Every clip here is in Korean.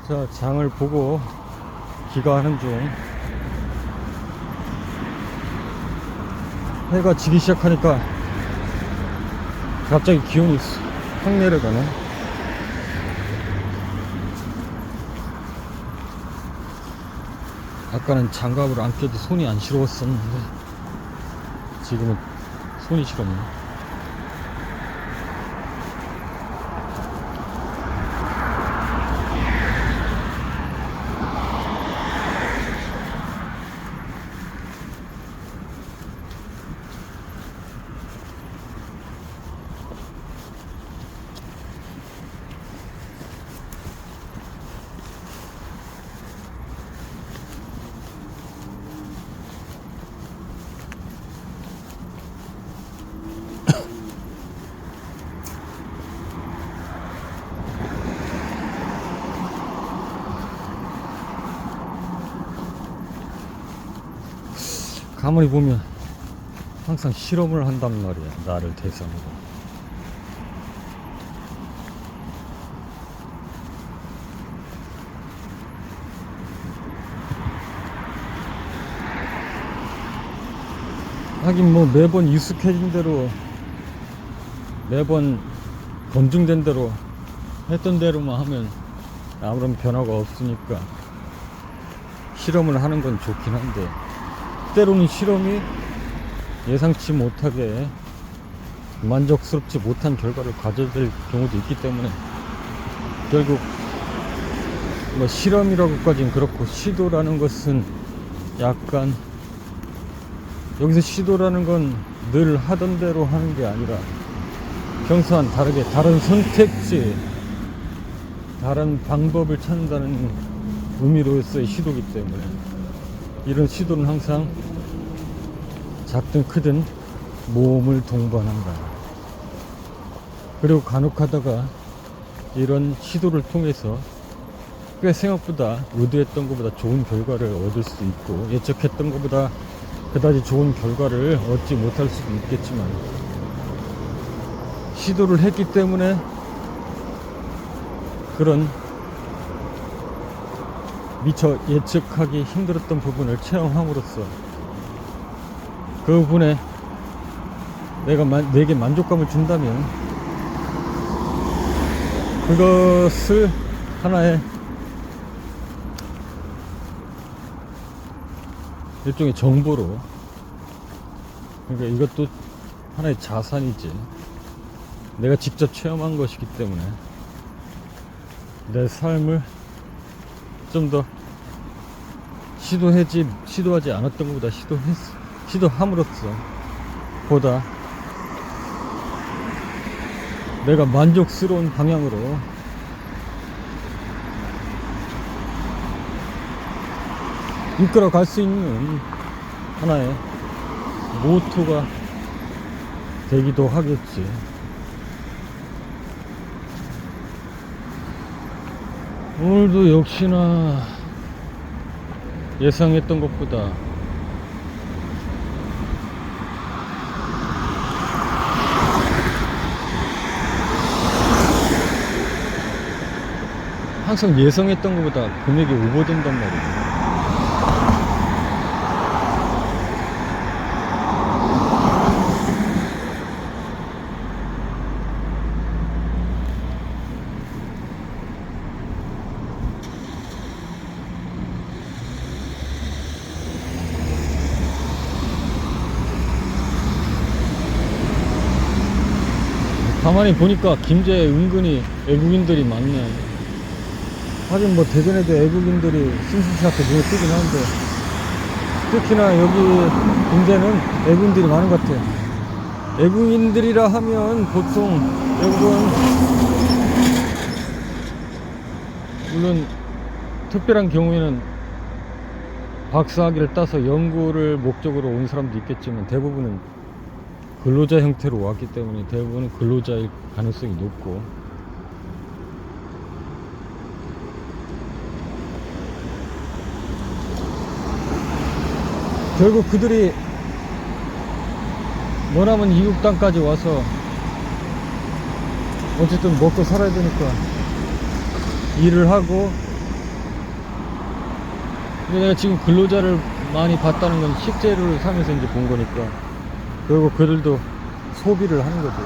자, 장을 보고 귀가하는 중. 해가 지기 시작하니까 갑자기 기온이 확 내려가네. 아까는 장갑을 안 껴도 손이 안 시려웠었는데 지금은 손이 시렵네. 가만히 보면 항상 실험을 한단 말이야, 나를 대상으로. 하긴 뭐 매번 익숙해진 대로, 매번 검증된 대로 했던 대로만 하면 아무런 변화가 없으니까 실험을 하는 건 좋긴 한데, 때로는 실험이 예상치 못하게 만족스럽지 못한 결과를 가져될 경우도 있기 때문에, 결국 뭐 실험이라고까지는 그렇고, 시도라는 것은 약간, 여기서 시도라는 건 늘 하던 대로 하는 게 아니라 평소와는 다르게 다른 선택지, 다른 방법을 찾는다는 의미로서의 시도이기 때문에, 이런 시도는 항상 작든 크든 모험을 동반한다. 그리고 간혹 하다가 이런 시도를 통해서 꽤 생각보다 의도했던 것보다 좋은 결과를 얻을 수도 있고, 예측했던 것보다 그다지 좋은 결과를 얻지 못할 수도 있겠지만, 시도를 했기 때문에 그런 미처 예측하기 힘들었던 부분을 체험함으로써 그 부분에 내게 만족감을 준다면, 그것을 하나의 일종의 정보로, 그러니까 이것도 하나의 자산이지, 내가 직접 체험한 것이기 때문에 내 삶을 좀 더 시도하지 않았던 것보다 시도함으로써 보다 내가 만족스러운 방향으로 이끌어 갈 수 있는 하나의 모토가 되기도 하겠지. 오늘도 역시나 예상했던 것보다 항상 예상했던 것보다 금액이 오버된단 말이야. 가만히 보니까 김제에 은근히 외국인들이 많네. 하긴 뭐 대전에도 외국인들이 심심찮게 눈에 띄긴 하는데, 특히나 여기 김제는 외국인들이 많은 것 같아. 외국인들이라 하면 보통 외국은 물론 특별한 경우에는 박사학위를 따서 연구를 목적으로 온 사람도 있겠지만, 대부분은 근로자 형태로 왔기 때문에 대부분은 근로자일 가능성이 높고, 결국 그들이 머나먼 이국 땅까지 와서 어쨌든 먹고 살아야 되니까 일을 하고 근데 내가 지금 근로자를 많이 봤다는 건 식재료를 사면서 이제 본 거니까. 그리고 그들도 소비를 하는 거죠.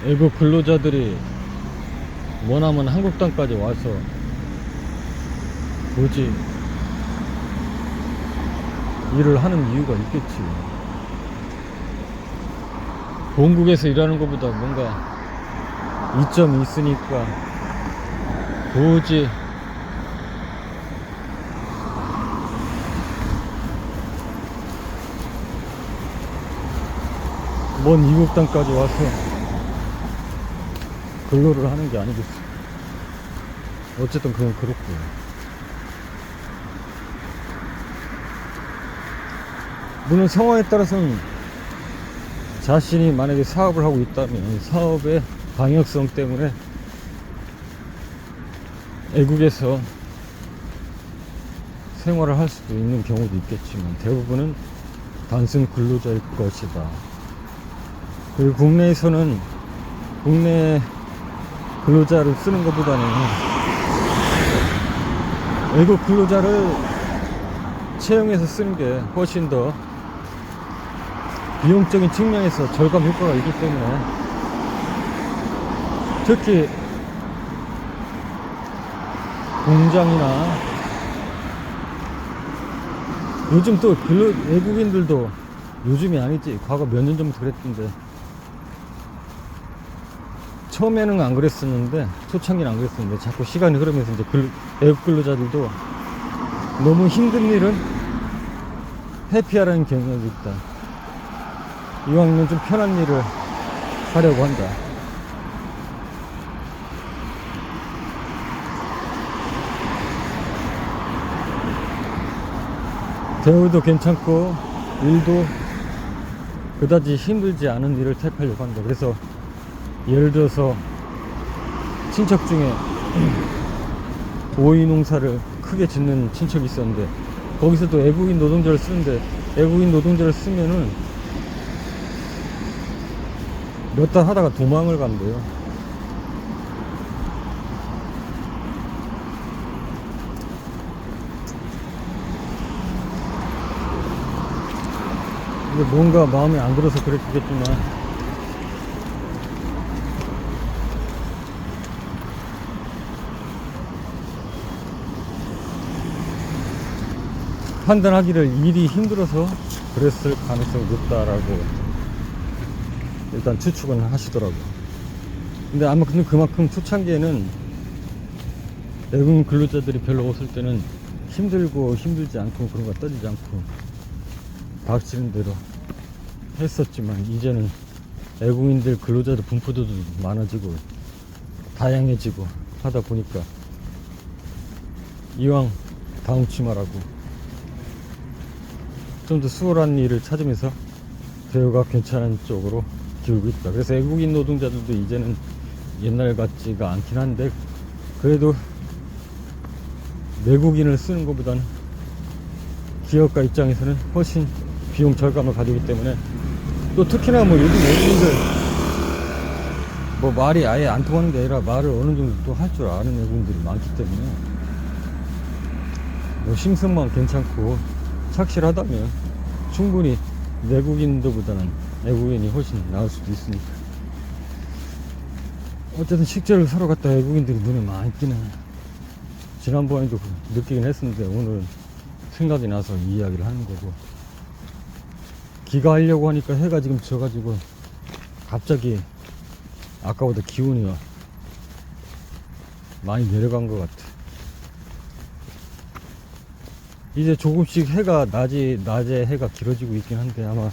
외국 근로자들이 원하면 한국 땅까지 와서 굳이 일을 하는 이유가 있겠지. 본국에서 일하는 것보다 뭔가 이점이 있으니까 굳이 먼 이국 땅까지 와서 근로를 하는 게 아니겠어. 어쨌든 그건 그렇고. 물론 상황에 따라서는 자신이 만약에 사업을 하고 있다면 사업의 방역성 때문에 외국에서 생활을 할 수도 있는 경우도 있겠지만 대부분은 단순 근로자일 것이다. 그리고 국내에서는 국내 근로자를 쓰는 것보다는 외국 근로자를 채용해서 쓰는 게 훨씬 더 비용적인 측면에서 절감 효과가 있기 때문에, 특히 공장이나 요즘 또 외국인들도, 요즘이 아니지 과거 몇 년 전부터 그랬던데, 처음에는 안 그랬었는데, 초창기는 안 그랬었는데 자꾸 시간이 흐르면서 이제 외국 근로자들도 너무 힘든 일은 회피하라는 경향이 있다. 이왕이면 좀 편한 일을 하려고 한다. 대우도 괜찮고 일도 그다지 힘들지 않은 일을 택하려고 한다. 그래서 예를 들어서 친척 중에 오이 농사를 크게 짓는 친척이 있었는데, 거기서도 외국인 노동자를 쓰는데, 외국인 노동자를 쓰면은 몇 달 하다가 도망을 간대요. 근데 뭔가 마음이 안 들어서 그랬겠지만, 판단하기를 일이 힘들어서 그랬을 가능성이 높다라고 일단 추측은 하시더라고요. 근데 아마 그만큼 초창기에는 외국인 근로자들이 별로 없을 때는 힘들고 힘들지 않고 그런 거 따지지 않고 닥치는 대로 했었지만, 이제는 외국인들 근로자들 분포도 많아지고 다양해지고 하다 보니까 이왕 다운치 말하고 좀 더 수월한 일을 찾으면서 대우가 괜찮은 쪽으로 기울고 있다. 그래서 외국인 노동자들도 이제는 옛날 같지가 않긴 한데, 그래도 외국인을 쓰는 것보다는 기업가 입장에서는 훨씬 비용 절감을 가지기 때문에, 또 특히나 뭐 요즘 외국인들 뭐 말이 아예 안 통하는 게 아니라 말을 어느 정도 또 할 줄 아는 외국인들이 많기 때문에, 뭐 심성만 괜찮고 착실하다면 충분히 외국인들보다는 외국인이 훨씬 나을 수도 있으니까. 어쨌든 식재를 사러 갔다 외국인들이 눈에 많이 띄네. 지난번에도 느끼긴 했었는데 오늘은 생각이 나서 이 이야기를 하는 거고, 기가하려고 하니까 해가 지금 져가지고 갑자기 아까보다 기온이 많이 내려간 것 같아. 이제 조금씩 해가 낮에 해가 길어지고 있긴 한데, 아마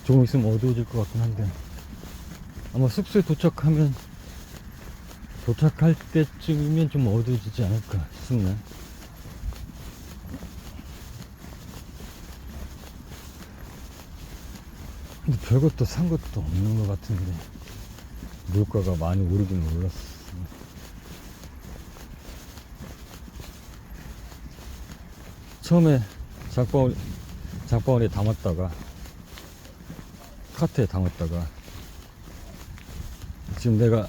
조금 있으면 어두워질 것 같긴 한데, 아마 숙소에 도착할 때쯤이면 좀 어두워지지 않을까 싶네. 근데 별것도 산 것도 없는 것 같은데, 물가가 많이 오르긴 올랐어. 처음에 장바구니에 담았다가 카트에 담았다가 지금 내가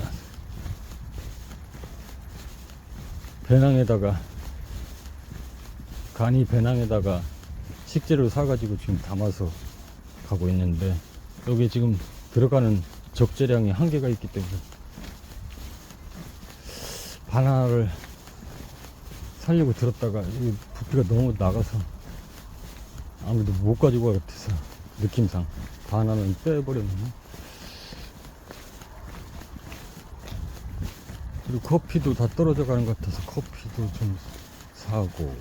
배낭에다가, 간이 배낭에다가 식재료 사가지고 지금 담아서 가고 있는데, 여기 지금 들어가는 적재량이 한계가 있기 때문에 바나나를 살려고 들었다가 이 부피가 너무 나가서 아무래도 못 가지고 갈 것 같아서, 느낌상 바나나는 빼버렸네. 그리고 커피도 다 떨어져 가는 것 같아서 커피도 좀 사고,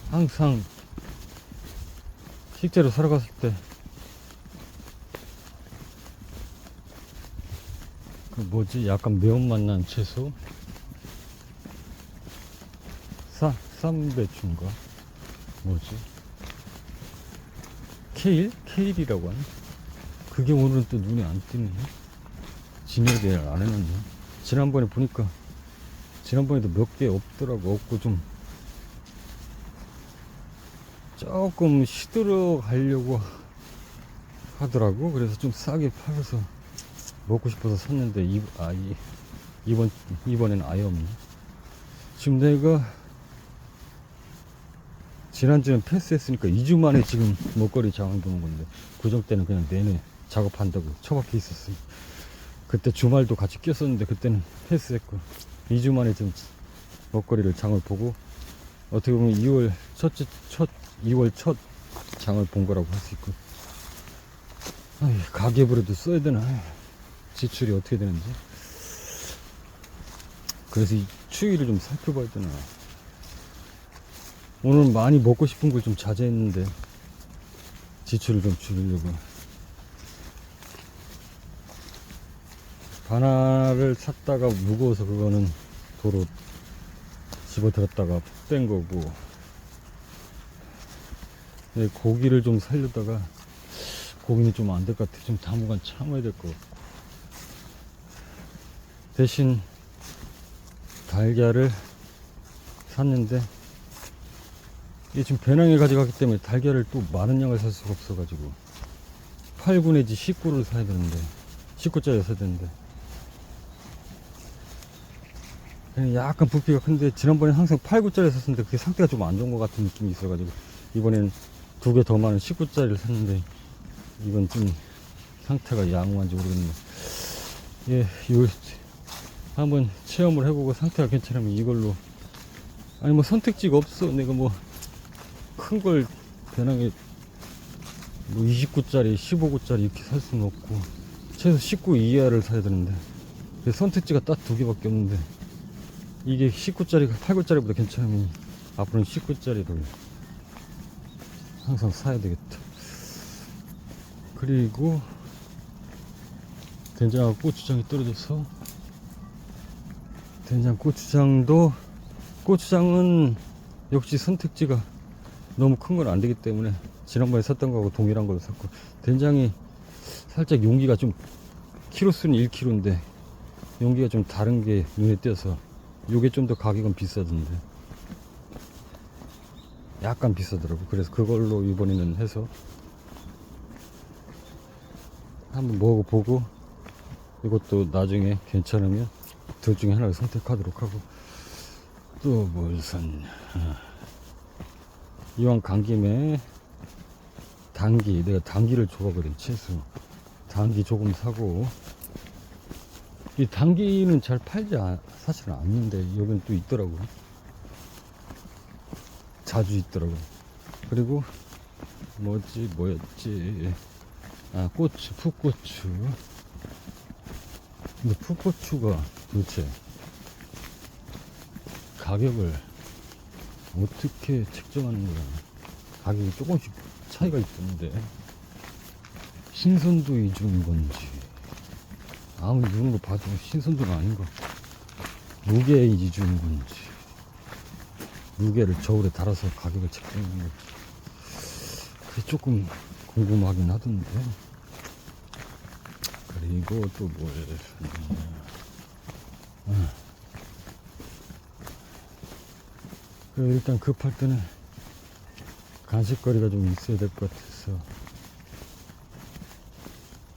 항상 식재료 사러 갔을 때 그 뭐지, 약간 매운맛 나는 채소, 쌈배추인가 뭐지, 케일이라고 하네. 그게 오늘은 또 눈에 안 띄네. 진열을 안 해놨네. 지난번에 보니까, 지난번에도 몇 개 없더라고. 없고 좀 조금 시들어 가려고 하더라고. 그래서 좀 싸게 팔아서 먹고 싶어서 샀는데, 이번에는 아예 없네. 지금 내가 지난주엔 패스했으니까 2주 만에 지금 먹거리 장을 보는 건데, 그전 때는 그냥 내내 작업한다고 처박혀 있었어요. 그때 주말도 같이 꼈었는데 그때는 패스했고, 2주 만에 좀 먹거리를 장을 보고, 어떻게 보면 2월 첫 장을 본 거라고 할 수 있고, 가계부로도 써야 되나, 지출이 어떻게 되는지. 그래서 이 추이를 좀 살펴봐야 되나. 오늘 많이 먹고 싶은 걸 좀 자제했는데, 지출을 좀 줄이려고. 바나나를 샀다가 무거워서 그거는 도로 집어들었다가 뺀 거고, 고기를 좀 살려다가, 고기는 좀 안 될 것 같아. 좀 당분간 참아야 될 것 같고. 대신 달걀을 샀는데, 이게 지금 배낭에 가져가기 때문에 달걀을 또 많은 양을 살 수가 없어가지고 8구 내지 19를 사야 되는데, 19짜리 사야 되는데, 약간 부피가 큰데, 지난번에 항상 8구짜리 샀었는데 그게 상태가 좀 안 좋은 것 같은 느낌이 있어가지고 이번엔 2개 더 많은 19짜리를 샀는데, 이건 좀 상태가 양호한지 모르겠네. 한번 체험을 해보고 상태가 괜찮으면 이걸로, 아니 뭐 선택지가 없어. 내가 뭐 큰 걸 배낭에 뭐 29짜리 15구짜리 이렇게 살 수는 없고, 최소 19 이하를 사야 되는데, 선택지가 딱 2개밖에 없는데, 이게 19짜리가 8구짜리보다 괜찮으면 앞으로는 19짜리를 항상 사야 되겠다. 그리고 된장하고 고추장이 떨어져서, 고추장은 역시 선택지가 너무 큰 건 안 되기 때문에 지난번에 샀던 거하고 동일한 걸로 샀고, 된장이 살짝 용기가 좀, 키로수는 1kg인데 용기가 좀 다른 게 눈에 띄어서, 요게 좀 더 가격은 비싸던데, 약간 비싸더라고. 그래서 그걸로 이번에는 해서 한번 먹어보고, 이것도 나중에 괜찮으면 둘 중에 하나를 선택하도록 하고. 또 뭘 샀냐, 이왕 간 김에 내가 당기를 좋아하거든. 채소 당기 조금 사고, 이 당기는 잘 팔지 사실은 않는데 여긴 또 있더라고. 자주 있더라고. 그리고 뭐였지, 풋고추. 근데 풋고추가 도대체 가격을 어떻게 책정하는 거야. 가격이 조금씩 차이가 있던데, 신선도 위주인 건지, 아무리 눈으로 봐도 신선도가 아닌 것 같고, 무게 위주인 건지, 무게를 저울에 달아서 가격을 책정하는 건지, 그게 조금 궁금하긴 하던데. 그리고 또 일단 급할 때는 간식거리가 좀 있어야 될 것 같아서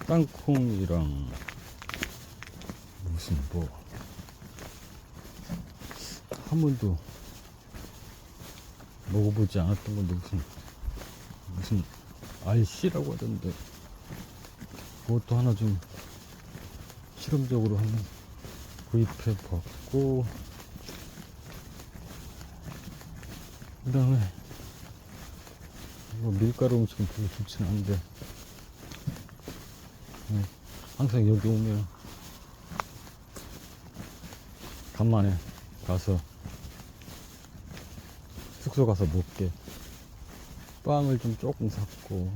땅콩이랑 무슨 뭐 한 번도 먹어보지 않았던 건데 무슨 RC라고 하던데 그것도 하나 좀 실험적으로 한번 구입해 봤고, 그 다음에 뭐 밀가루 음식은 별로 좋지는 않은데 항상 여기 오면 간만에 가서 숙소 가서 먹게 빵을 좀 조금 샀고,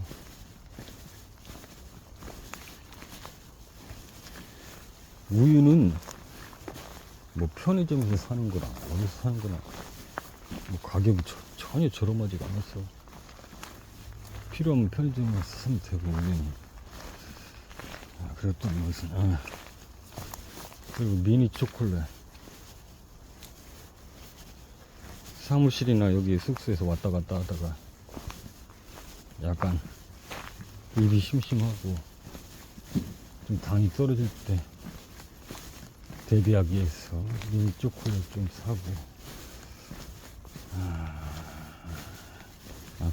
우유는 뭐 편의점에서 사는 거나 어디서 사는 거나 뭐 가격이 전혀 저렴하지가 않았어. 필요하면 편의점에서 사면 되고, 우유는. 그리고 또 무슨 그리고 미니 초콜릿, 사무실이나 여기 숙소에서 왔다 갔다 하다가 약간 입이 심심하고 좀 당이 떨어질 때 대비하기 위해서 미니 초콜릿 좀 사고,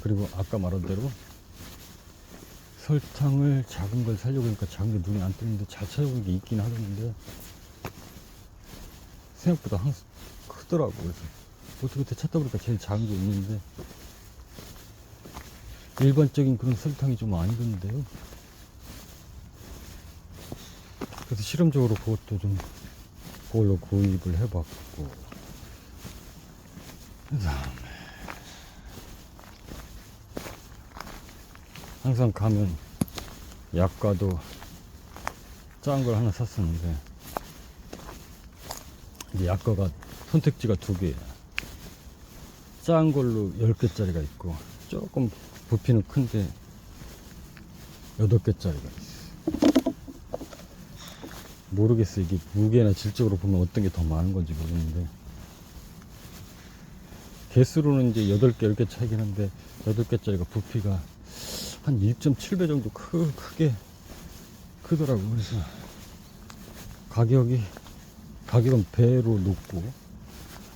그리고 아까 말한 대로 설탕을 작은 걸 사려고 하니까 작은 게 눈에 안 띄는데 잘 찾아보는 게 있긴 하던데 생각보다 항상 크더라고. 그래서 어떻게 찾다 보니까 제일 작은 게 있는데 일반적인 그런 설탕이 좀 아니던데요. 그래서 실험적으로 그것도 좀 그걸로 구입을 해봤고, 그 다음에 항상 가면 약과도 짠 걸 하나 샀었는데 이 약과가 선택지가 2개야. 짠 걸로 10개짜리가 있고 조금 부피는 큰데 8개짜리가 있어. 모르겠어. 이게 무게나 질적으로 보면 어떤 게 더 많은 건지 모르겠는데 개수로는 이제 8개, 10개 차이긴 한데 8개짜리가 부피가 한 1.7배 정도 크게 크더라고. 그래서 가격은 배로 높고,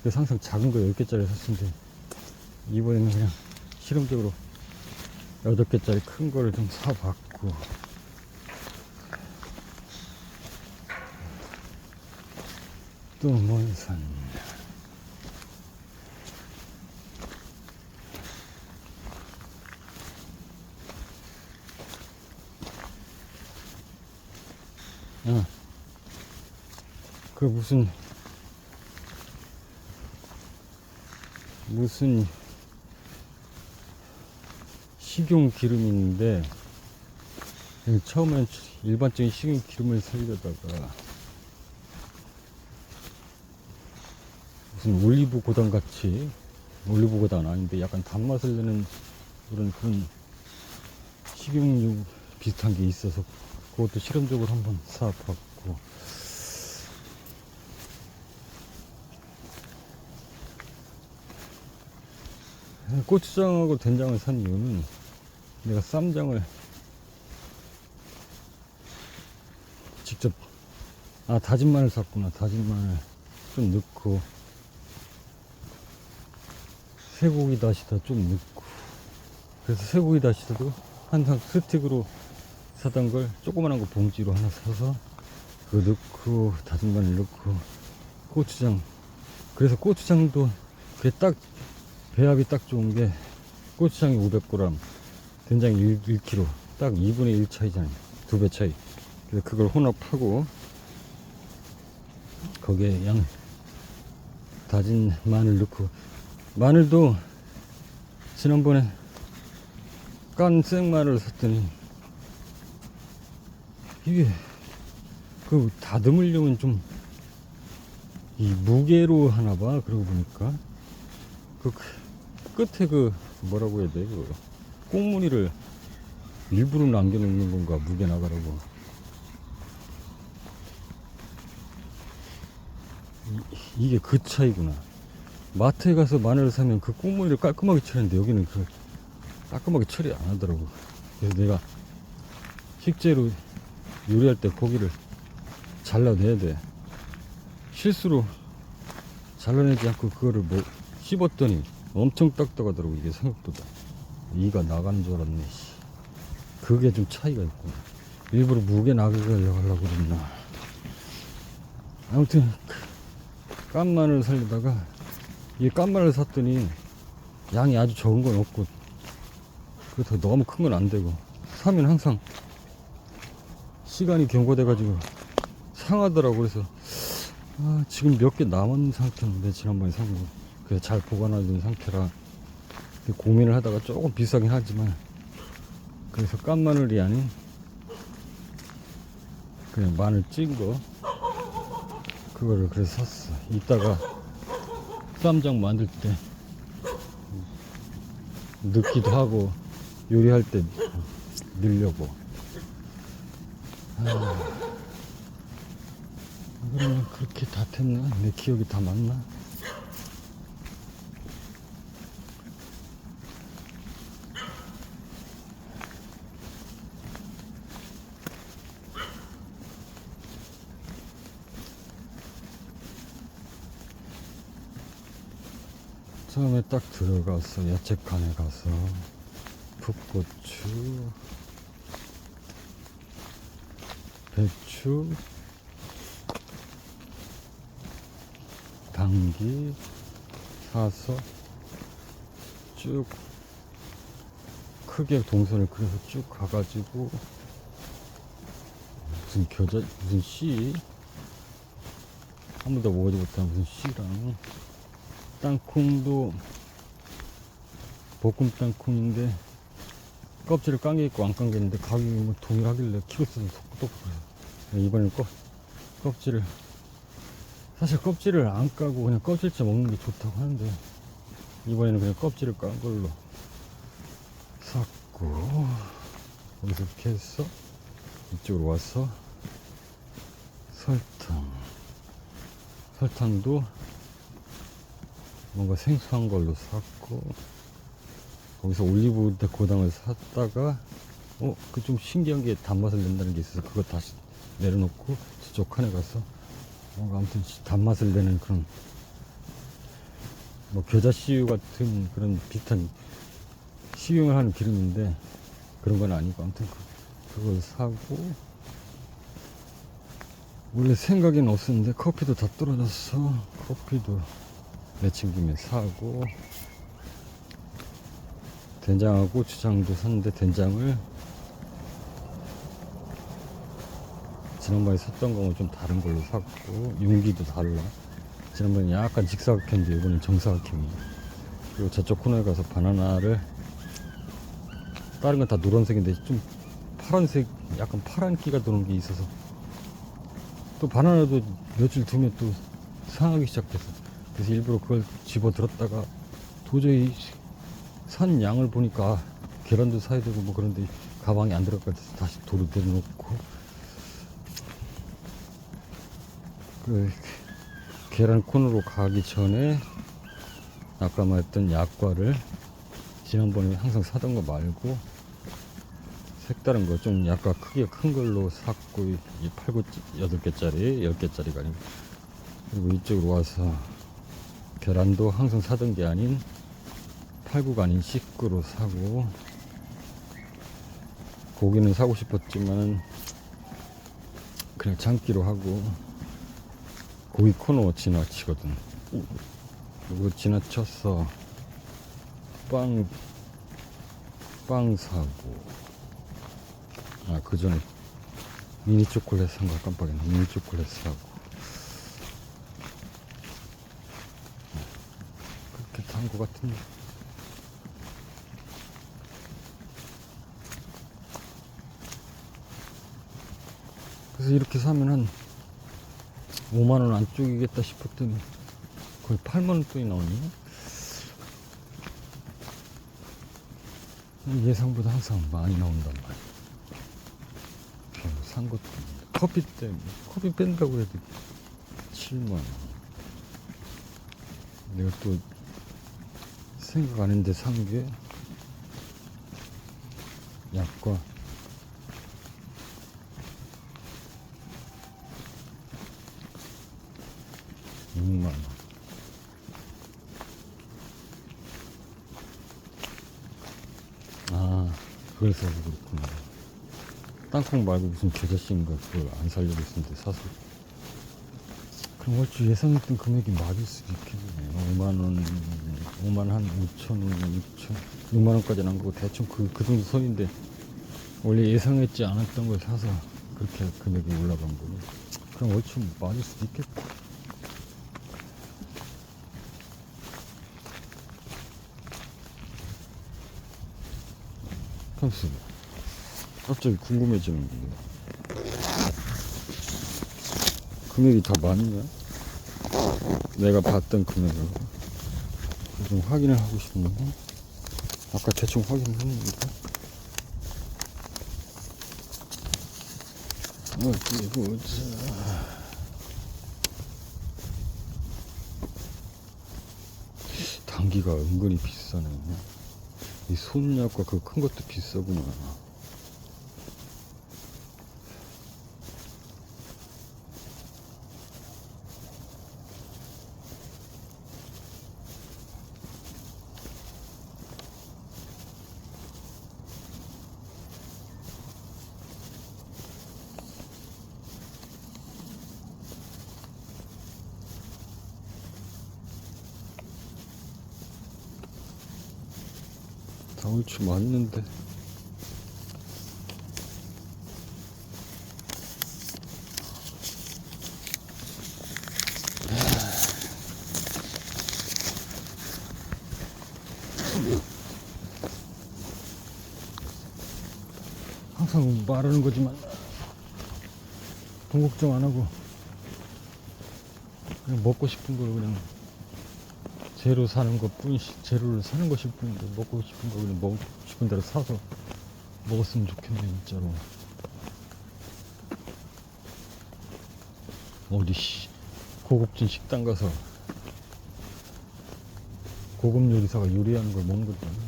그래서 항상 작은 거 10개짜리 샀는데 이번에는 그냥 실험적으로 8개짜리 큰 거를 좀 사봤고, 또 뭘 샀냐. 그 무슨 식용 기름이 있는데 처음엔 일반적인 식용 기름을 사려다가 무슨 올리브고당 같이, 올리브고당 아닌데 약간 단맛을 내는 그런 식용유 비슷한 게 있어서 그것도 실험적으로 한번 사봤고, 고추장하고 된장을 산 이유는 내가 쌈장을 직접 다진 마늘 샀구나. 다진 마늘 좀 넣고 쇠고기 다시다 좀 넣고, 그래서 쇠고기 다시다도 항상 스틱으로 사던 걸 조그만한 거 봉지로 하나 사서 그거 넣고 다진 마늘 넣고 고추장. 그래서 고추장도 그게 딱 배합이 딱 좋은 게 고추장이 500g, 된장이 1kg, 딱 2분의 1 차이잖아요. 2배 차이. 그래서 그걸 혼합하고 거기에 다진 마늘 넣고, 마늘도 지난번에 깐 생마늘을 샀더니 이게 그 다듬으려면 좀 이 무게로 하나봐. 그러고 보니까 그 끝에 그 뭐라고 해야 돼, 그 꽁무니를 일부러 남겨놓는 건가, 무게 나가라고. 이게 그 차이구나. 마트에 가서 마늘을 사면 그 꽁무니를 깔끔하게 치는데 여기는 그 따끔하게 처리 안 하더라고. 그래서 내가 식재료 요리할 때 고기를 잘라내야 돼. 실수로 잘라내지 않고 그거를 뭐 씹었더니 엄청 딱딱하더라고. 이게 생각보다 이가 나가는 줄 알았네. 그게 좀 차이가 있고, 일부러 무게 나가게 하려고 그랬나. 아무튼 깐마늘 살리다가 이 깐마늘 샀더니 양이 아주 적은 건 없고, 그렇다고 너무 큰 건 안 되고, 사면 항상 시간이 경과돼 가지고 상하더라고. 그래서 지금 몇 개 남은 상태인데, 지난번에 산 거 그래서 잘 보관하던 상태라 고민을 하다가 조금 비싸긴 하지만, 그래서 깐마늘이 아닌 그냥 마늘 찐 거, 그거를 그래서 샀어. 이따가 쌈장 만들 때 넣기도 하고 요리할 때 넣으려고. 그러면 그렇게 다 됐나? 내 기억이 다 맞나? 처음에 딱 들어가서 야채칸에 가서 풋고추, 배추, 당귀 사서 쭉 크게 동선을 그려서 쭉 가가지고, 무슨 겨자, 무슨 씨, 한 번도 먹어보지 못한 무슨 씨랑, 땅콩도 볶음 땅콩인데 껍질을 깐 게 있고 안 깐 게 있는데 가격이 뭐 동일하길래 키로수는 또 이번엔 껍질을, 사실 껍질을 안 까고 그냥 껍질째 먹는 게 좋다고 하는데, 이번에는 그냥 껍질을 깐 걸로 샀고, 여기서 이렇게 해서 이쪽으로 와서 설탕도 뭔가 생소한 걸로 샀고, 거기서 올리브 고당을 샀다가 그 좀 신기한 게 단맛을 낸다는 게 있어서 그거 다시 내려놓고 저쪽 칸에 가서 아무튼 단맛을 내는 그런 뭐 겨자 씨유 같은 그런 비슷한 식용을 하는 기름인데 그런 건 아니고, 아무튼 그걸 사고, 원래 생각에는 없었는데 커피도 다 떨어졌어. 커피도 내친 김에 사고, 된장하고 고추장도 샀는데 된장을 지난번에 샀던 거는 좀 다른 걸로 샀고, 윤기도 달라. 지난번에 약간 직사각형인데 이번엔 정사각형이야. 그리고 저쪽 코너에 가서 바나나를, 다른 건 다 노란색인데 좀 파란색, 약간 파란 끼가 도는 게 있어서, 또 바나나도 며칠 두면 또 상하기 시작해서, 그래서 일부러 그걸 집어 들었다가 도저히 산 양을 보니까 계란도 사야 되고 뭐 그런데 가방에 안 들어갈 것 같아서 다시 도로 내려놓고, 그 계란 코너로 가기 전에 아까 말했던 약과를 지난번에 항상 사던 거 말고 색다른 거 좀 약간 크기가 큰 걸로 샀고, 이 8, 9, 8개짜리 10개짜리가 아니고. 그리고 이쪽으로 와서 계란도 항상 사던 게 아닌 8, 9가 아닌 19로 사고, 고기는 사고 싶었지만 그냥 참기로 하고, 고기 코너 지나치거든. 그리고 지나쳐서 빵 사고, 그 전에 미니 초콜릿 산 거 깜빡했네. 미니 초콜릿 사고, 그렇게 산 거 같은데. 그래서 이렇게 사면 한 5만원 안쪽이겠다 싶었더니 거의 8만원 돈이 나오네. 예상보다 항상 많이 나온단 말이야. 산 것도 커피 때문에, 커피 뺀다고 해도 7만원. 내가 또 생각 안 했는데 산 게 약과 육만. 아, 그래서 그렇구나. 땅콩 말고 무슨 겨자씨인가 그걸 안 살려고 했는데 사서. 그럼 얼추 예상했던 금액이 맞을 수도 있겠네. 5만원, 5만 한 5천원, 6천, 6만원까지는 안 가고 대충 그 정도 선인데, 원래 예상했지 않았던 걸 사서 그렇게 금액이 올라간 거고. 그럼 얼추 맞을 수도 있겠다. 잠시 갑자기 궁금해지는 게, 금액이 다 맞냐? 내가 봤던 금액을 좀 확인을 하고 싶은데, 아까 대충 확인을 했는데, 어디 보자. 단기가 은근히 비싸네. 이 손약과 그 큰 것도 비싸구나. 다 얼추 맞는데. 항상 말하는 거지만 돈 걱정 안 하고 그냥 먹고 싶은 걸 그냥 재료 사는 것 뿐이지, 재료를 사는 것일 뿐인데 먹고 싶은 거 그냥 먹고 싶은 대로 사서 먹었으면 좋겠네 진짜로. 어디 고급진 식당 가서 고급 요리사가 요리하는 걸 먹는 것도 아니고.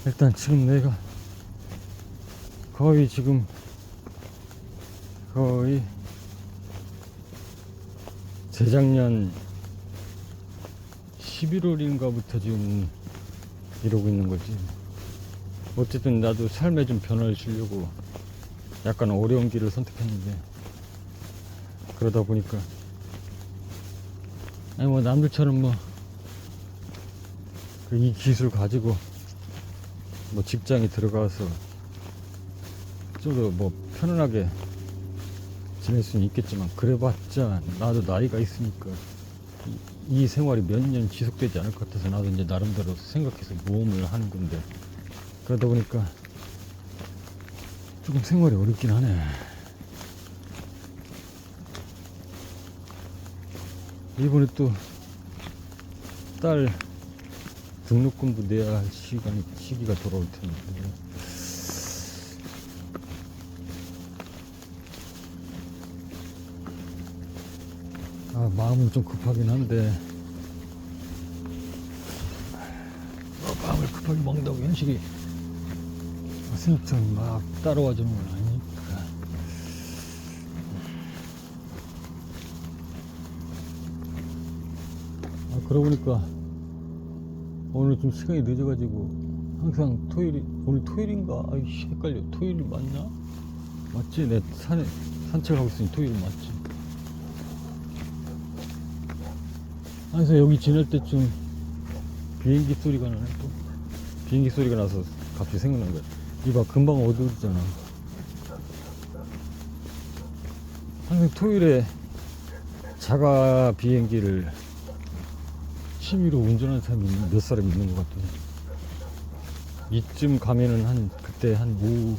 일단 지금 내가 거의 재작년 11월인가부터 지금 이러고 있는 거지. 어쨌든 나도 삶에 좀 변화를 주려고 약간 어려운 길을 선택했는데, 그러다 보니까 아니 뭐 남들처럼 뭐 이 기술 가지고 뭐 직장에 들어가서 좀 더 뭐 편안하게 지낼 수는 있겠지만, 그래봤자 나도 나이가 있으니까 이 생활이 몇 년 지속되지 않을 것 같아서 나도 이제 나름대로 생각해서 모험을 하는 건데, 그러다 보니까 조금 생활이 어렵긴 하네. 이번에 또 딸 등록금도 내야 할 시기가 돌아올 텐데, 마음은 좀 급하긴 한데, 마음을 급하게 먹는다고 현실이 생각처럼 막 따라와 주는 건 아니니까. 그러고 보니까 오늘 좀 시간이 늦어가지고, 항상 오늘 토요일인가? 아이씨, 헷갈려. 토요일이 맞나? 맞지? 내 산책하고 있으니 토요일 맞지? 그래서 여기 지날 때쯤 비행기 소리가 나네. 또 비행기 소리가 나서 갑자기 생각난 거야. 이봐, 금방 어두워지잖아. 항상 토요일에 자가 비행기를 취미로 운전하는 사람이 몇 사람 있는 것 같아. 이쯤 가면은 그때 한 오후,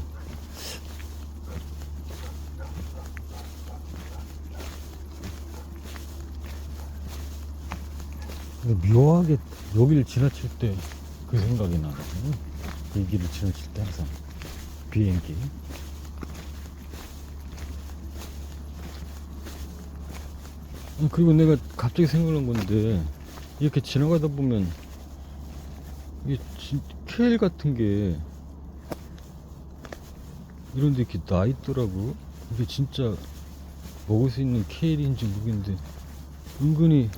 근데 묘하게 여기를 지나칠 때 그 생각이 나네. 이 길을 지나칠 때 항상 비행기. 그리고 내가 갑자기 생각난 건데, 이렇게 지나가다 보면 이게 케일 같은 게 이런 데 이렇게 나 있더라고. 이게 진짜 먹을 수 있는 케일인지 모르겠는데 은근히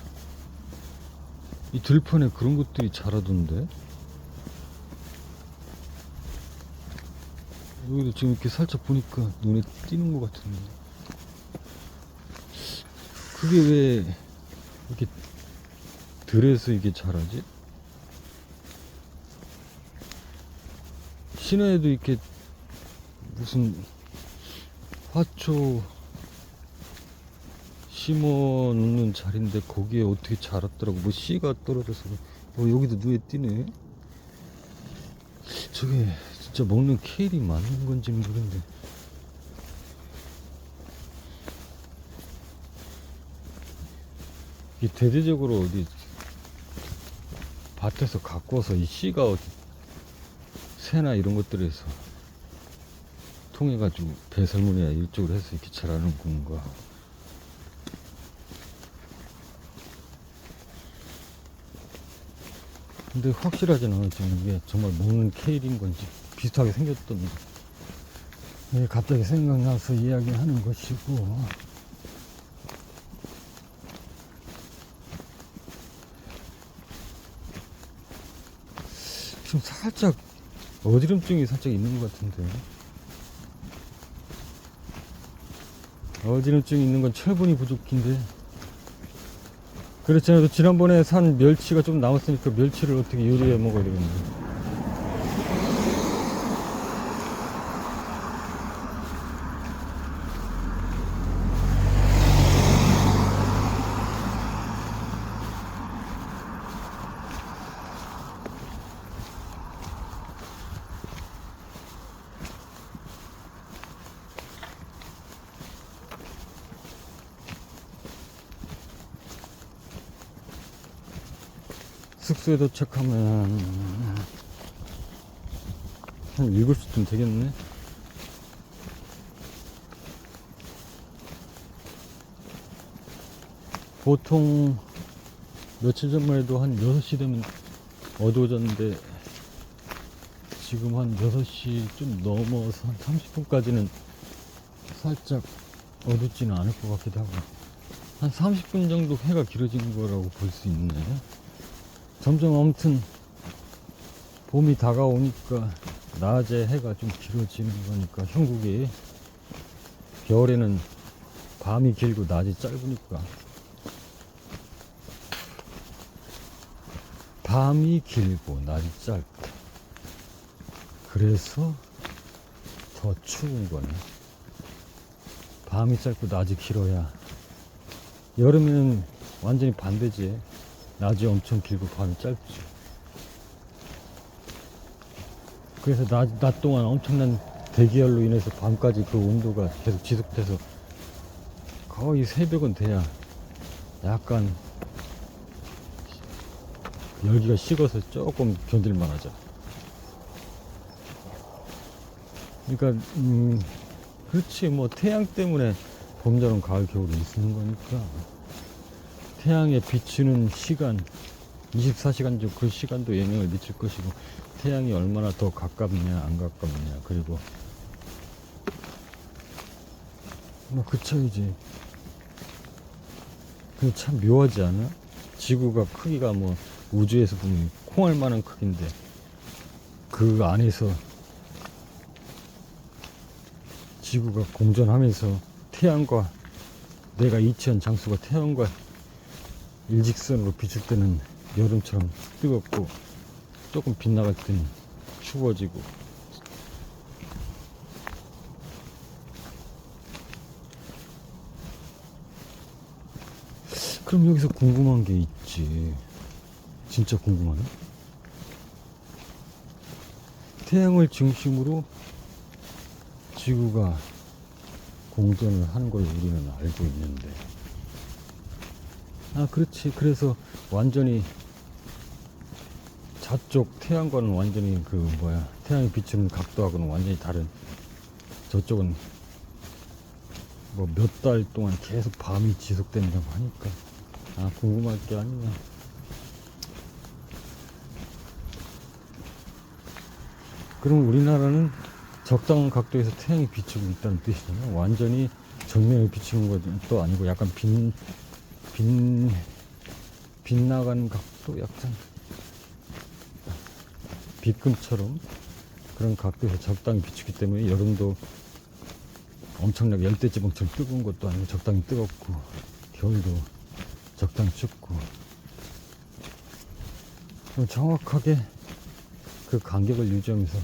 이 들판에 그런 것들이 자라던데. 여기도 지금 이렇게 살짝 보니까 눈에 띄는 것 같은데, 그게 왜 이렇게 들에서 이게 자라지? 시내에도 이렇게 무슨 화초 심어 놓는 자리인데 거기에 어떻게 자랐더라고. 뭐 씨가 떨어져서. 여기도 눈에 띄네. 저게 진짜 먹는 케일이 맞는 건지 모르겠는데, 이 대대적으로 어디 밭에서 갖고 와서 이 씨가 어디 새나 이런 것들에서 통해가지고 배설물이나 이쪽으로 해서 이렇게 자라는 건가. 근데 확실하진 않았지만 이게 정말 먹는 케일인 건지 비슷하게 생겼던데, 갑자기 생각나서 이야기하는 것이고. 좀 살짝 어지럼증이 살짝 있는 것 같은데, 어지럼증이 있는 건 철분이 부족인데. 그렇지 않아도 지난번에 산 멸치가 좀 남았으니까 멸치를 어떻게 요리해 먹어야 되겠네. 숙소에 도착하면 한 7시쯤 되겠네. 보통 며칠 전만 해도 한 6시 되면 어두워졌는데 지금 한 6시 좀 넘어서 한 30분까지는 살짝 어둡지는 않을 것 같기도 하고, 한 30분 정도 해가 길어진 거라고 볼 수 있네. 점점 아무튼 봄이 다가오니까 낮에 해가 좀 길어지는 거니까, 형국이 겨울에는 밤이 길고 낮이 짧으니까, 밤이 길고 낮이 짧다. 그래서 더 추운 거네. 밤이 짧고 낮이 길어야. 여름에는 완전히 반대지. 낮이 엄청 길고 밤이 짧지. 그래서 낮 동안 엄청난 대기열로 인해서 밤까지 그 온도가 계속 지속돼서 거의 새벽은 돼야 약간 열기가 식어서 조금 견딜만 하죠. 그러니까 그렇지, 뭐 태양 때문에 봄, 여름, 가을, 겨울이 있는 거니까. 태양에 비추는 시간, 24시간 중 그 시간도 영향을 미칠 것이고, 태양이 얼마나 더 가깝냐 안 가깝냐, 그리고 뭐 그 차이지. 근데 참 묘하지 않아? 지구가 크기가 뭐 우주에서 보면 콩알만한 크기인데 그 안에서 지구가 공전하면서 태양과 내가 이치한 장소가 태양과 일직선으로 비출 때는 여름처럼 뜨겁고 조금 빗나갈 때는 추워지고. 그럼 여기서 궁금한 게 있지. 진짜 궁금하네. 태양을 중심으로 지구가 공전을 하는 걸 우리는 알고 있는데, 그렇지. 그래서 완전히 저쪽 태양과는 완전히 태양이 비추는 각도하고는 완전히 다른, 저쪽은 뭐 몇 달 동안 계속 밤이 지속된다고 하니까 궁금할 게 아니냐. 그럼 우리나라는 적당한 각도에서 태양이 비추고 있다는 뜻이잖아요. 완전히 정면에 비추는 것도 아니고 약간 빗나가는 각도, 약간 빗금처럼 그런 각도에서 적당히 비추기 때문에 여름도 엄청나게 열대지방처럼 뜨거운 것도 아니고 적당히 뜨겁고, 겨울도 적당히 춥고, 정확하게 그 간격을 유지하면서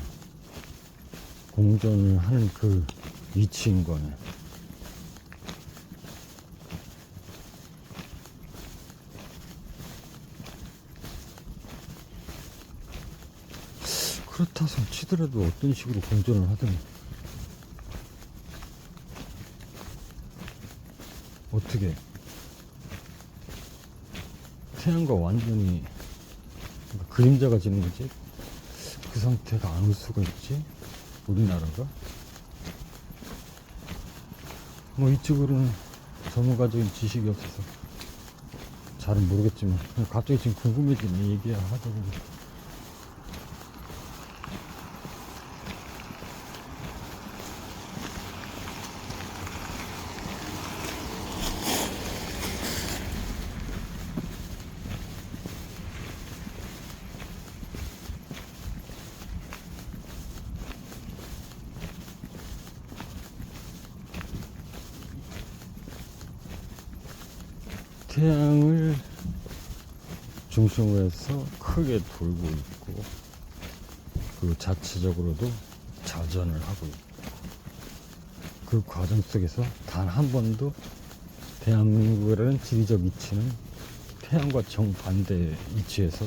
공전을 하는 그 위치인 거네. 그렇다 손 치더라도 어떤 식으로 공전을 하든 어떻게 태양과 완전히 그림자가 지는 거지? 그 상태가 안 올 수가 있지? 우리나라가? 뭐 이쪽으로는 전문가적인 지식이 없어서 잘은 모르겠지만 갑자기 지금 궁금해지네, 얘기하다 보니까. 태양을 중심으로 해서 크게 돌고 있고, 그 자체적으로도 자전을 하고 있고, 그 과정 속에서 단 한 번도 대한민국이라는 지리적 위치는 태양과 정반대 위치에서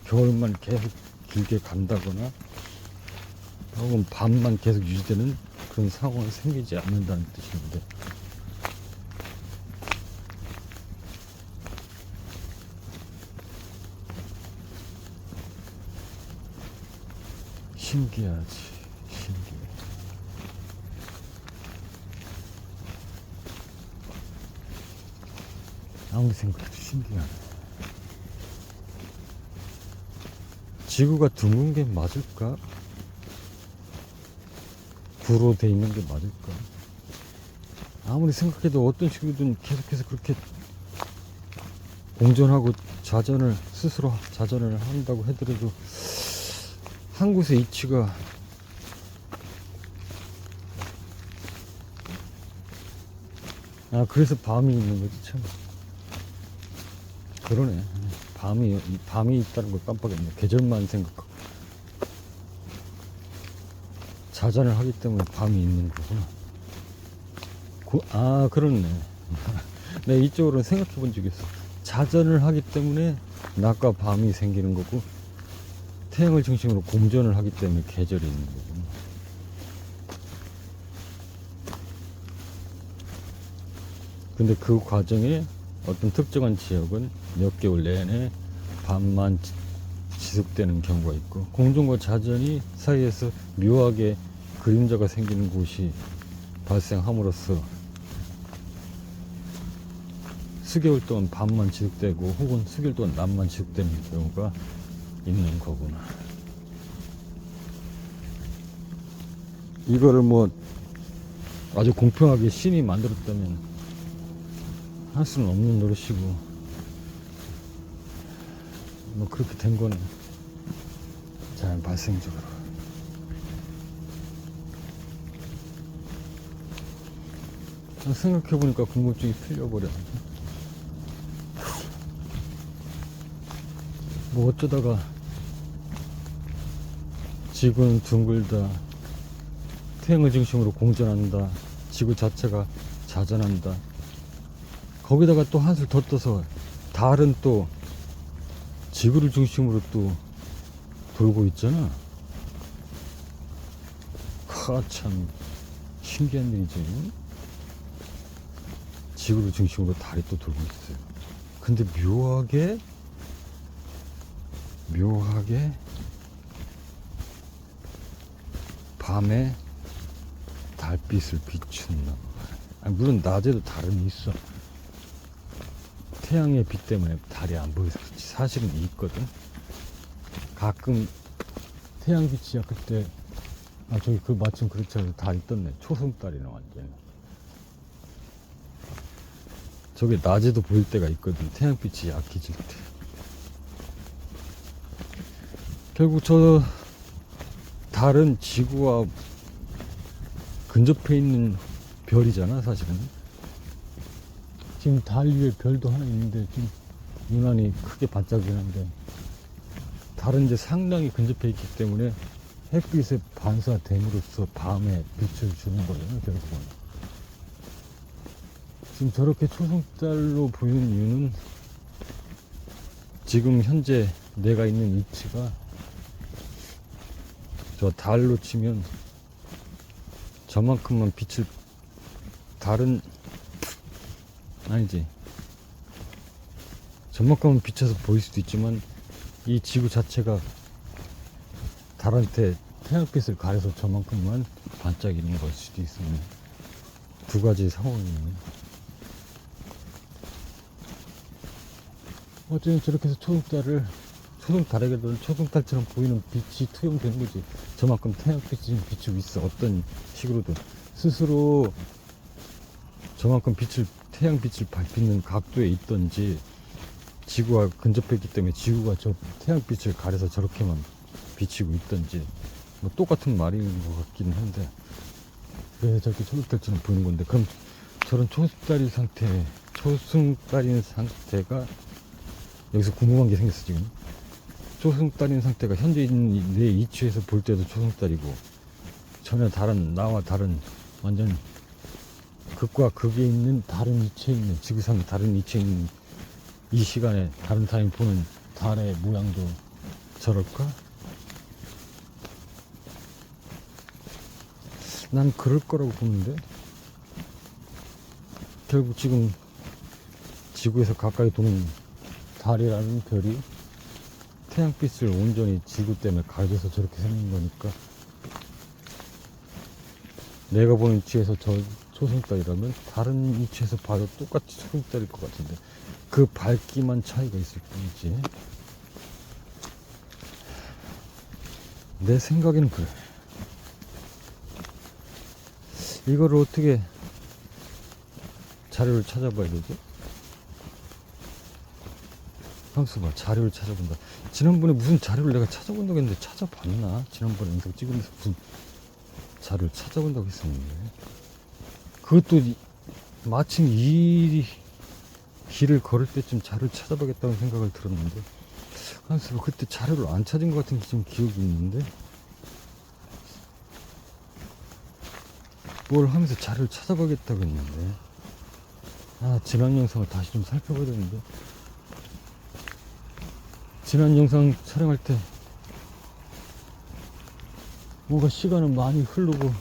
겨울만 계속 길게 간다거나 혹은 밤만 계속 유지되는 그런 상황이 생기지 않는다는 뜻인데, 신기하지, 신기해. 아무리 생각해도 신기하네. 지구가 둥근 게 맞을까? 구로 돼 있는 게 맞을까? 아무리 생각해도 어떤 식으로든 계속해서 그렇게 공전하고 자전을, 스스로 자전을 한다고 하더라도 한 곳의 이치가 그래서 밤이 있는 거지. 참 그러네. 밤이 있다는 걸 깜빡했네. 계절만 생각하고 자전을 하기 때문에 밤이 있는 거구나. 그렇네. 내가 이쪽으로는 생각해 본 적이 있어. 자전을 하기 때문에 낮과 밤이 생기는 거고, 태양을 중심으로 공전을 하기 때문에 계절이 있는 거구나. 근데 그 과정에 어떤 특정한 지역은 몇 개월 내내 밤만 지속되는 경우가 있고, 공전과 자전이 사이에서 묘하게 그림자가 생기는 곳이 발생함으로써 수개월 동안 밤만 지속되고 혹은 수개월 동안 낮만 지속되는 경우가 있는 거구나. 이거를 뭐 아주 공평하게 신이 만들었다면 할 수는 없는 노릇이고, 뭐 그렇게 된 거네, 자연 발생적으로. 생각해보니까 궁금증이 풀려버려. 뭐 어쩌다가 지구는 둥글다, 태양을 중심으로 공전한다, 지구 자체가 자전한다, 거기다가 또 한술 더 떠서 달은 또 지구를 중심으로 또 돌고 있잖아. 참 신기한 일이지. 지구를 중심으로 달이 또 돌고 있어요. 근데 묘하게 밤에 달빛을 비춘다. 물론 낮에도 달은 있어. 태양의 빛 때문에 달이 안 보여서 그렇지. 사실은 있거든. 가끔 태양빛이 약할 때, 저기 마침 그렇지 않아도 달이 떴네. 초승달이네, 완전히. 저게 낮에도 보일 때가 있거든. 태양빛이 약해질 때. 결국 저 달은 지구와 근접해 있는 별이잖아, 사실은. 지금 달 위에 별도 하나 있는데 좀 유난히 크게 반짝이긴 한데, 달은 이제 상당히 근접해 있기 때문에 햇빛에 반사됨으로써 밤에 빛을 주는 거예요, 결국은. 지금 저렇게 초승달로 보이는 이유는 지금 현재 내가 있는 위치가 저 달로 치면 저만큼만 빛을, 달은 아니지, 저만큼만 비춰서 보일 수도 있지만 이 지구 자체가 달한테 태양빛을 가려서 저만큼만 반짝이는 걸 수도 있습니다. 두 가지 상황이에요. 어쨌든 저렇게 해서 초승달에게도 초승달처럼 보이는 빛이 투영되는 거지. 저만큼 태양빛이 비추고 있어. 어떤 식으로든 스스로 저만큼 태양빛을 밝히는 각도에 있던지, 지구와 근접했기 때문에 지구가 저 태양빛을 가려서 저렇게만 비치고 있던지, 뭐 똑같은 말인 것 같긴 한데, 왜 저렇게 초승달처럼 보이는 건데, 그럼 저런 초승달인 상태가 여기서 궁금한 게 생겼어. 지금 초승달인 상태가 현재 있는 내 위치에서 볼 때도 초승달이고, 전혀 나와 다른 완전 극과 극에 있는 다른 위치에 있는, 지구상의 다른 위치에 있는 이 시간에 다른 사람이 보는 달의 모양도 저럴까? 난 그럴 거라고 보는데, 결국 지금 지구에서 가까이 도는 달이라는 별이 태양빛을 온전히 지구 때문에 가려서 저렇게 생긴 거니까, 내가 보는 위치에서 저 초승달이라면 다른 위치에서 봐도 똑같이 초승달일 것 같은데, 그 밝기만 차이가 있을 뿐이지. 내 생각에는 그래. 이거를 어떻게 자료를 찾아봐야 되지? 함수봐, 자료를 찾아본다. 지난번에 무슨 자료를 내가 찾아본다고 했는데 찾아봤나? 지난번에 영상 찍으면서 무슨 자료를 찾아본다고 했었는데, 그것도 마침 이 길을 걸을 때쯤 자료를 찾아보겠다는 생각을 들었는데, 함수봐, 그때 자료를 안 찾은 것 같은 좀 기억이 있는데, 뭘 하면서 자료를 찾아보겠다고 했는데, 지난 영상을 다시 좀 살펴봐야 되는데, 지난 영상 촬영할 때 뭔가 시간은 많이 흐르고,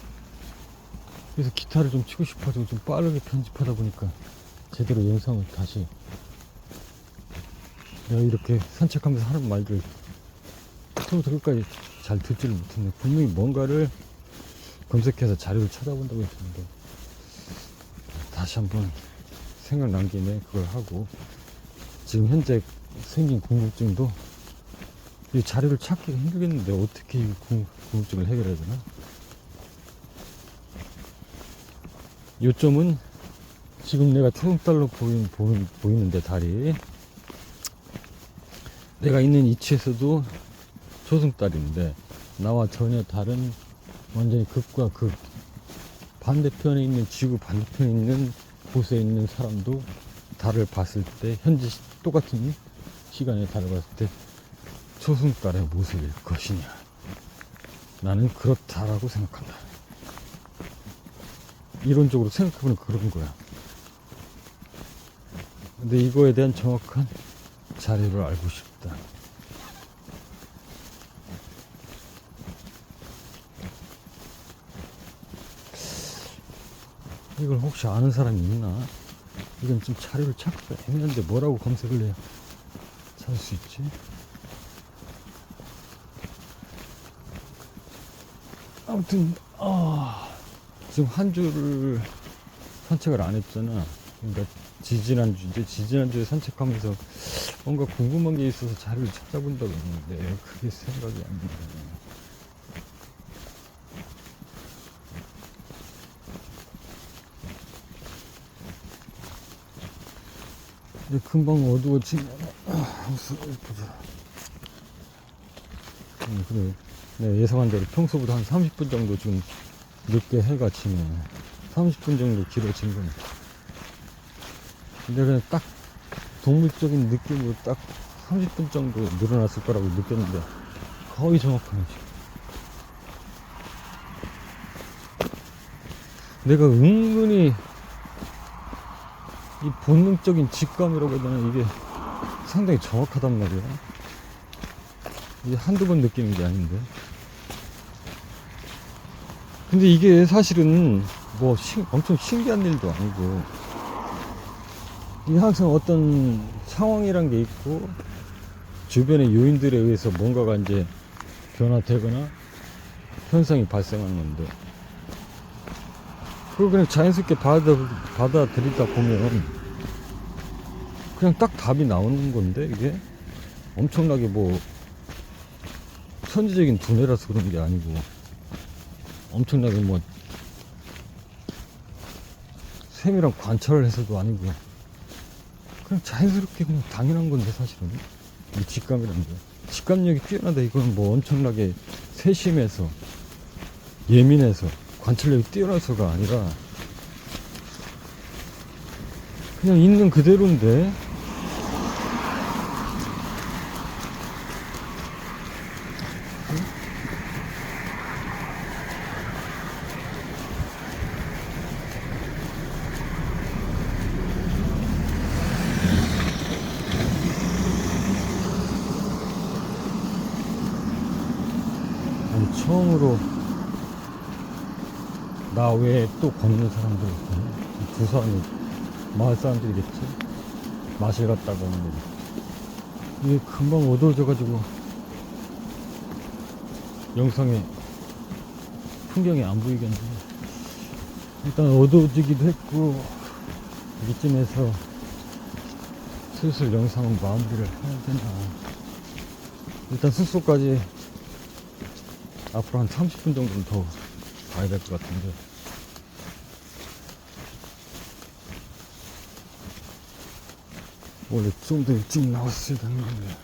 그래서 기타를 좀 치고 싶어서 좀 빠르게 편집하다 보니까 제대로 영상을 다시, 내가 이렇게 산책하면서 하는 말들 끝까지 잘 듣지를 못했네. 분명히 뭔가를 검색해서 자료를 찾아본다고 했었는데, 다시 한번 생각난 김에 그걸 하고, 지금 현재 생긴 궁금증도, 이 자료를 찾기가 힘들겠는데 어떻게 이 궁금증을 해결해야 되나? 요점은 지금 내가 초승달로 보이는데, 달이 내가 있는 위치에서도 초승달인데, 나와 전혀 다른 완전히 극과 극 반대편에 있는, 지구 반대편에 있는 곳에 있는 사람도 달을 봤을 때, 현재 똑같은 시간에 달을 봤을 때 초승달의 모습일 것이냐, 나는 그렇다라고 생각한다. 이론적으로 생각해보면 그런 거야. 근데 이거에 대한 정확한 자료를 알고 싶다. 이걸 혹시 아는 사람이 있나? 이건 좀 자료를 찾기가 애매한데 뭐라고 검색을 해야 찾을 수 있지? 아무튼 지금 한 주를 산책을 안 했잖아. 그러니까 지지난주에 산책하면서 뭔가 궁금한 게 있어서 자료를 찾아본다고 했는데 그게 생각이 안 나네. 이제 금방 어두워지면 보자. 그래. 네, 예상한 대로 평소보다 한 30분 정도 좀 늦게 해가 지네. 30분 정도 길어진 거네. 근데 그냥 딱 동물적인 느낌으로 딱 30분 정도 늘어났을 거라고 느꼈는데 거의 정확하네. 내가 은근히 이 본능적인 직감이라고 해야 되나, 이게 상당히 정확하단 말이야. 이게 한두 번 느끼는 게 아닌데. 근데 이게 사실은 뭐 엄청 신기한 일도 아니고, 이게 항상 어떤 상황이란 게 있고 주변의 요인들에 의해서 뭔가가 이제 변화되거나 현상이 발생하는 건데, 그걸 그냥 자연스럽게 받아들이다 보면 그냥 딱 답이 나오는 건데, 이게 엄청나게 뭐 천재적인 두뇌라서 그런 게 아니고, 엄청나게 뭐 세밀한 관찰을 해서도 아니고, 그냥 자연스럽게 그냥 당연한 건데, 사실은 이 직감이라는 게, 직감력이 뛰어나다 이건 뭐 엄청나게 세심해서 예민해서 관찰력이 뛰어나서가 아니라 그냥 있는 그대로인데, 처음으로 나 외에 또 걷는 사람들 있거든. 부산이 마을 사람들이겠지. 마실 갔다가 오는 데 이게 금방 어두워져 가지고 영상에 풍경이 안 보이겠네. 일단 어두워지기도 했고, 이쯤에서 슬슬 영상은 마무리를 해야 되나. 일단 숙소까지 앞으로 한 30분 정도는 더 가야 될 것 같은데, 원래 좀 더 일찍 나왔어야 되는 건데.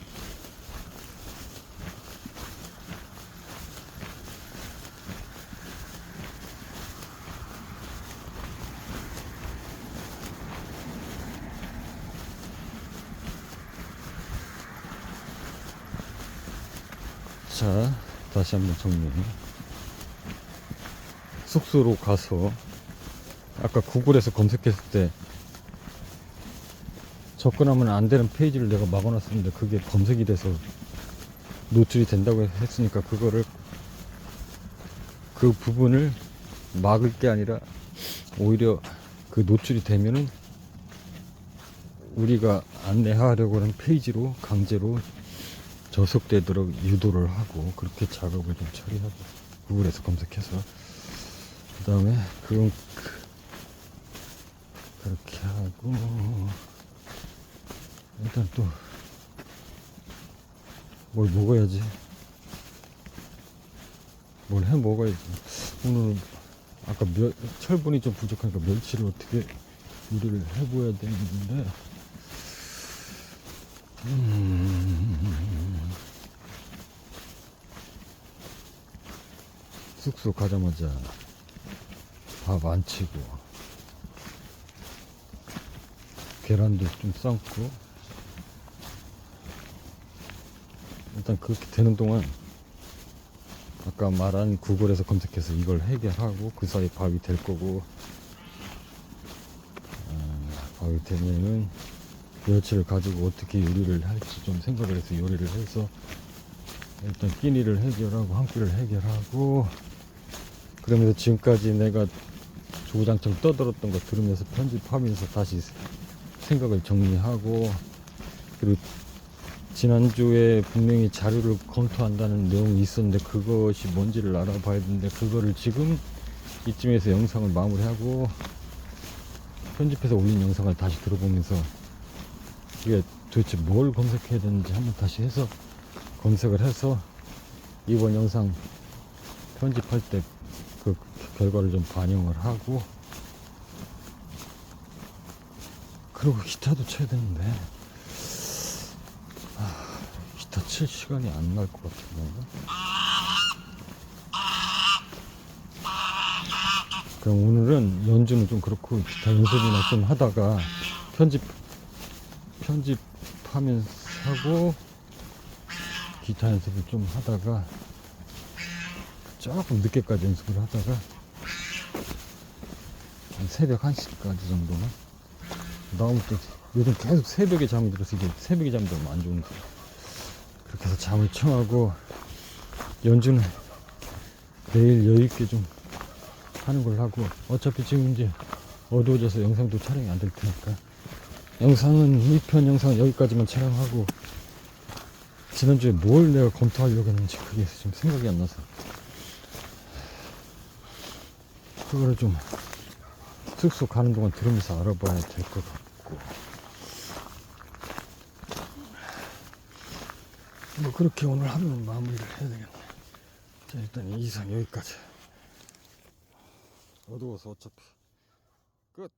자, 다시 한번 정리해. 숙소로 가서 아까 구글에서 검색했을 때 접근하면 안 되는 페이지를 내가 막아놨었는데, 그게 검색이 돼서 노출이 된다고 했으니까 그 부분을 막을 게 아니라 오히려 그 노출이 되면은 우리가 안내하려고 하는 페이지로 강제로 저속되도록 유도를 하고, 그렇게 작업을 좀 처리하고, 구글에서 검색해서 그 다음에 그렇게 하고, 일단 또 뭘 먹어야지. 뭘 해 먹어야지. 오늘 아까 철분이 좀 부족하니까 멸치를 어떻게 요리를 해보야 되는데, 숙소 가자마자 밥 안 치고 계란도 좀 삶고, 일단 그렇게 되는 동안 아까 말한 구글에서 검색해서 이걸 해결하고, 그 사이 밥이 될 거고, 밥이 되면은 멸치를 가지고 어떻게 요리를 할지 좀 생각을 해서 요리를 해서 일단 끼니를 해결하고 한 끼를 해결하고, 그러면서 지금까지 내가 주구장창 떠들었던 거 들으면서 편집하면서 다시 생각을 정리하고, 그리고 지난주에 분명히 자료를 검토한다는 내용이 있었는데 그것이 뭔지를 알아봐야 되는데 그거를 지금 이쯤에서 영상을 마무리하고 편집해서 올린 영상을 다시 들어보면서 이게 도대체 뭘 검색해야 되는지 한번 다시 해서 검색을 해서 이번 영상 편집할 때 그 결과를 좀 반영을 하고 그리고 기타도 쳐야 되는데 기타 칠 시간이 안 날 것 같은데. 그럼 오늘은 연주는 좀 그렇고 기타 연습이나 좀 하다가 편집하면서 하고 기타 연습을 좀 하다가 조금 늦게까지 연습을 하다가 한 새벽 1시까지 정도는 나오면 또 요즘 계속 새벽에 잠이 들어서 이게 새벽에 잠이 들면 안 좋은데 그렇게 해서 잠을 청하고 연주는 내일 여유있게 좀 하는 걸 하고 어차피 지금 이제 어두워져서 영상도 촬영이 안 될 테니까 영상은 2편 영상은 여기까지만 촬영하고 지난주에 뭘 내가 검토하려고 했는지 그게 지금 생각이 안 나서 그거를 좀 숙소 가는 동안 들으면서 알아봐야 될 것 같고 뭐 그렇게 오늘 하루는 마무리를 해야 되겠네. 자 일단 이 이상 여기까지. 어두워서 어차피 끝.